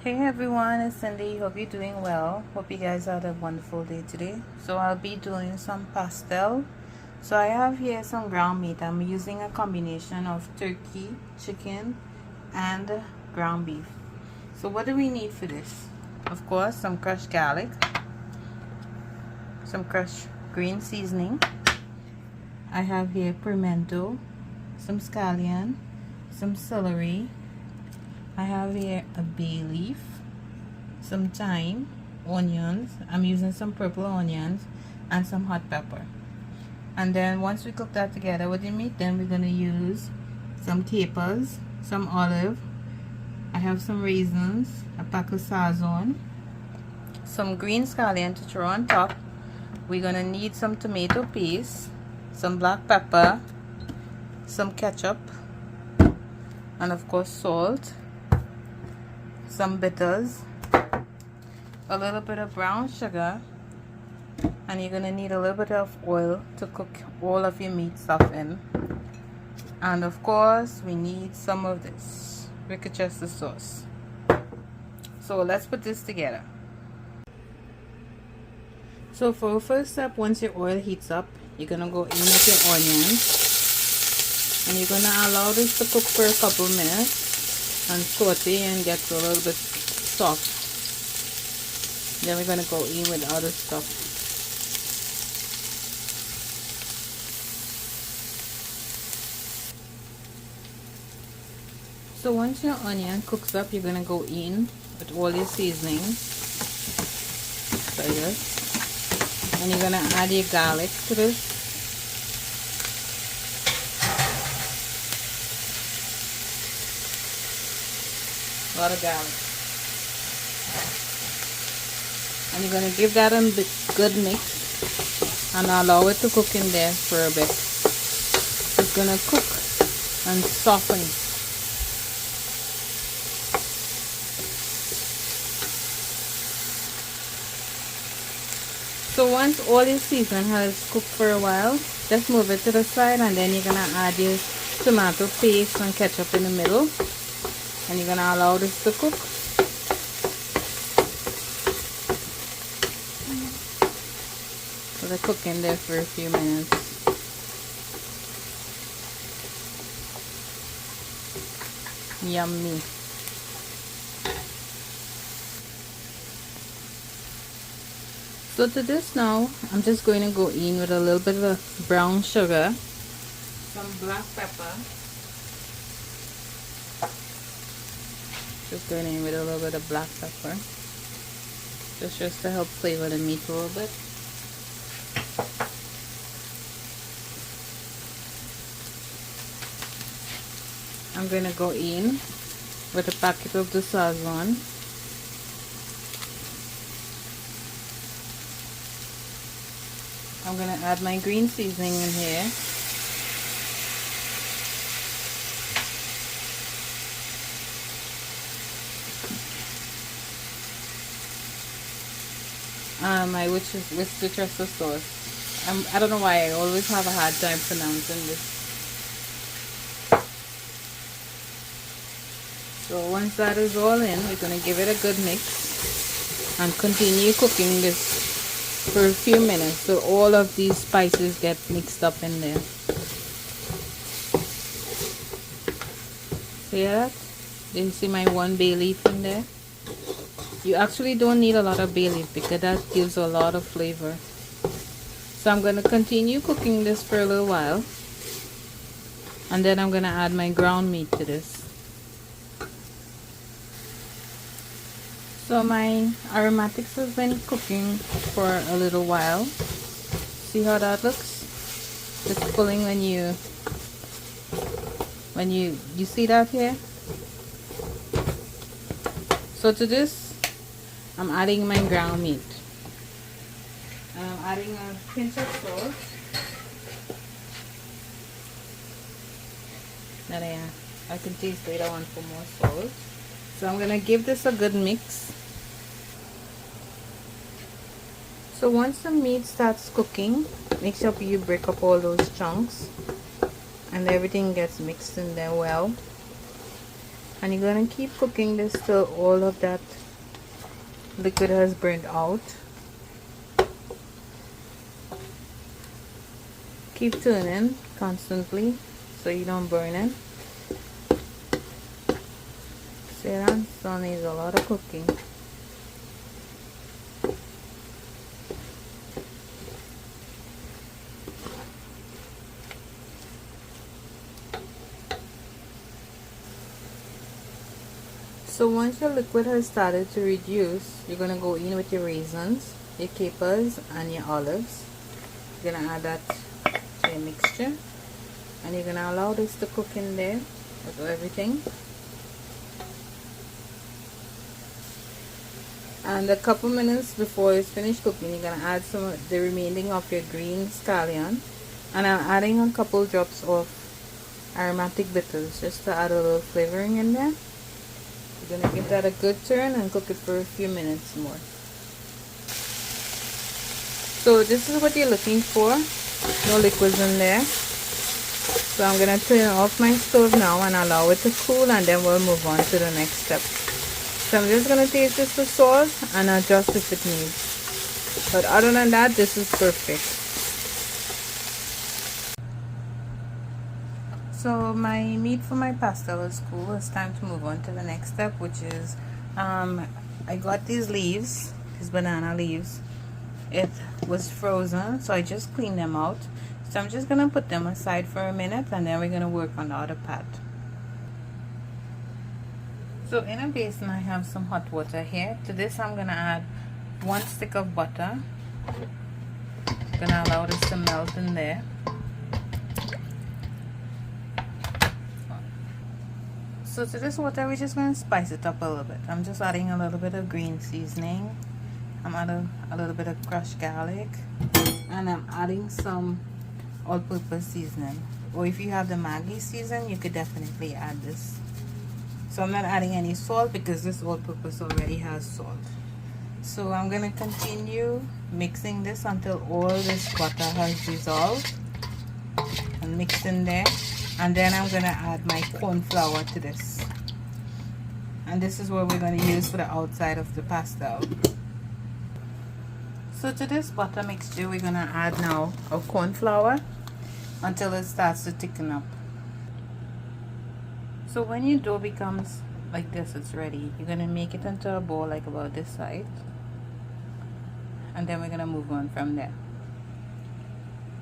Hey everyone, it's Cindy. Hope you're doing well. Hope you guys had a wonderful day today. So I'll be doing some pastel. So I have here some ground meat. I'm using a combination of turkey, chicken, and ground beef. So what do we need for this? Of course, some crushed garlic, some crushed green seasoning. I have here pimento, some scallion, some celery. I have here a bay leaf, some thyme, onions. I'm using some purple onions and some hot pepper. And then once we cook that together with the meat, then we're gonna use some capers, some olive. I have some raisins, a pack of sazon, some green scallion to throw on top. We're gonna need some tomato paste, some black pepper, some ketchup, and of course salt, some bitters, a little bit of brown sugar, and you're gonna need a little bit of oil to cook all of your meat stuff in. And of course we need some of this Worcestershire sauce. So let's put this together. So for the first step, once your oil heats up, you're gonna go in with your onions, and you're gonna allow this to cook for a couple minutes and saute and get a little bit soft. Then we're gonna go in with other stuff. So once your onion cooks up, you're gonna go in with all your seasonings like this, and you're gonna add your garlic to this. A lot of garlic, and you're going to give that a good mix and allow it to cook in there for a bit. It's going to cook and soften. So once all your season has cooked for a while, just move it to the side, and then you're going to add your tomato paste and ketchup in the middle. And you're gonna allow this to cook. So they cook in there for a few minutes. Yummy. So to this now, I'm just going to go in with a little bit of brown sugar, some black pepper. Just going in with a little bit of black pepper, just to help flavor the meat a little bit. I'm going to go in with a packet of the sazon. I'm going to add my green seasoning in here. My Worcestershire sauce. I don't know why I always have a hard time pronouncing this. So once that is all in, we're going to give it a good mix and continue cooking this for a few minutes so all of these spices get mixed up in there. See that? Do you see my one bay leaf in there? You actually don't need a lot of bay leaf because that gives a lot of flavor. So I'm going to continue cooking this for a little while, and then I'm going to add my ground meat to this. So my aromatics has been cooking for a little while. See how that looks? It's pulling when you see that here. So to this, I'm adding my ground meat. And I'm adding a pinch of salt. There, I can taste later on for more salt. So I'm gonna give this a good mix. So once the meat starts cooking, make sure you break up all those chunks and everything gets mixed in there well. And you're going to keep cooking this till all of that liquid has burned out. Keep turning constantly so you don't burn it. See that? So needs a lot of cooking. So once your liquid has started to reduce, you're going to go in with your raisins, your capers, and your olives. You're going to add that to your mixture, and you're going to allow this to cook in there with everything. And a couple minutes before it's finished cooking, you're going to add some of the remaining of your green scallion, and I'm adding a couple drops of aromatic bitters just to add a little flavoring in there. You're going to give that a good turn and cook it for a few minutes more. So this is what you're looking for. No liquids in there. So I'm going to turn off my stove now and allow it to cool, and then we'll move on to the next step. So I'm just going to taste this for salt and adjust if it needs. But other than that, this is perfect. So my meat for my pastel is cool. It's time to move on to the next step, which is I got these leaves, these banana leaves. It was frozen, so I just cleaned them out. So I'm just gonna put them aside for a minute, and then we're gonna work on the other part. So in a basin I have some hot water here. To this I'm gonna add 1 stick of butter. I'm gonna allow this to melt in there. So to this water, we're just going to spice it up a little bit. I'm just adding a little bit of green seasoning. I'm adding a little bit of crushed garlic. And I'm adding some all-purpose seasoning. Or if you have the Maggi season, you could definitely add this. So I'm not adding any salt because this all-purpose already has salt. So I'm going to continue mixing this until all this butter has dissolved and mixed in there. And then I'm going to add my corn flour to this. And this is what we're going to use for the outside of the pastel. So to this butter mixture, we're going to add now our corn flour until it starts to thicken up. So when your dough becomes like this, it's ready. You're going to make it into a ball like about this size. And then we're going to move on from there.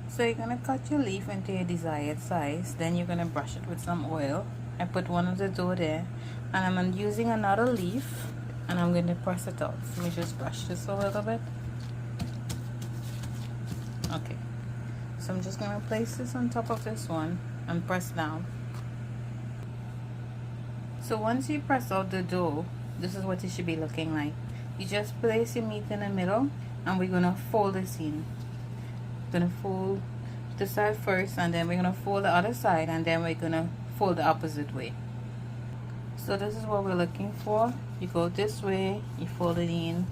So you're going to cut your leaf into your desired size. Then you're going to brush it with some oil. I put one of the dough there. And I'm using another leaf. And I'm going to press it out. Let me just brush this a little bit. Okay. So I'm just going to place this on top of this one. And press down. So once you press out the dough, this is what it should be looking like. You just place your meat in the middle. And we're going to fold this in. Gonna fold this side first, and then we're gonna fold the other side, and then we're gonna fold the opposite way. So this is what we're looking for. You go this way, you fold it in,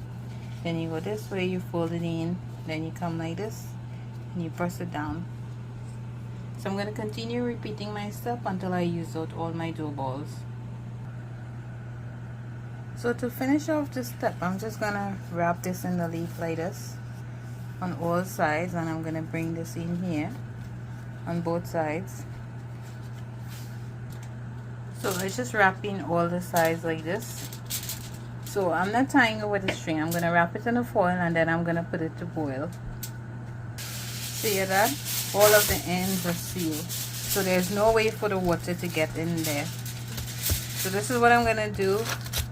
then you go this way, you fold it in, then you come like this and you press it down. So I'm gonna continue repeating my step until I use out all my dough balls. So to finish off this step, I'm just gonna wrap this in the leaf like this on all sides, and I'm going to bring this in here on both sides. So it's just wrapping all the sides like this. So I'm not tying it with a string. I'm going to wrap it in a foil, and then I'm going to put it to boil. See that? All of the ends are sealed, so there's no way for the water to get in there. So this is what I'm going to do.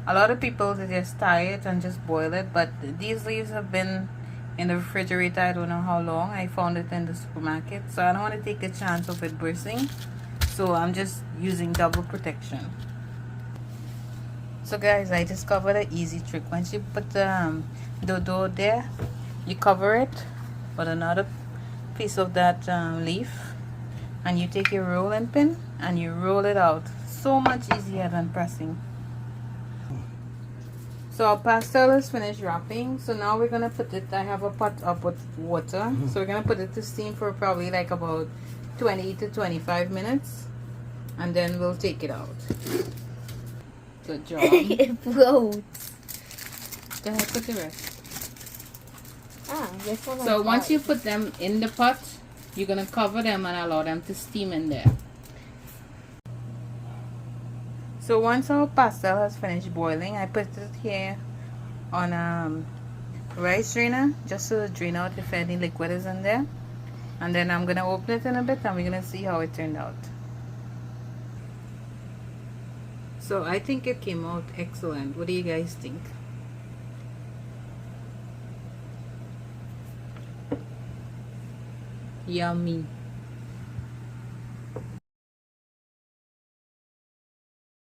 A lot of people, they just tie it and just boil it, but these leaves have been in the refrigerator, I don't know how long. I found it in the supermarket, so I don't want to take a chance of it bursting, so I'm just using double protection. So guys, I discovered an easy trick. Once you put the dough there, you cover it with another piece of that leaf, and you take your rolling pin and you roll it out. So much easier than pressing. So our pastel is finished wrapping. So now we're gonna put it, I have a pot up with water. So we're gonna put it to steam for probably like about 20 to 25 minutes. And then we'll take it out. Good job. It floats. Go ahead, put the rest. This one. So once you put them in the pot, you're gonna cover them and allow them to steam in there. So once our pastel has finished boiling, I put it here on rice drainer just to drain out if any liquid is in there. And then I'm gonna open it in a bit and we're gonna see how it turned out. So I think it came out excellent. What do you guys think? Yummy.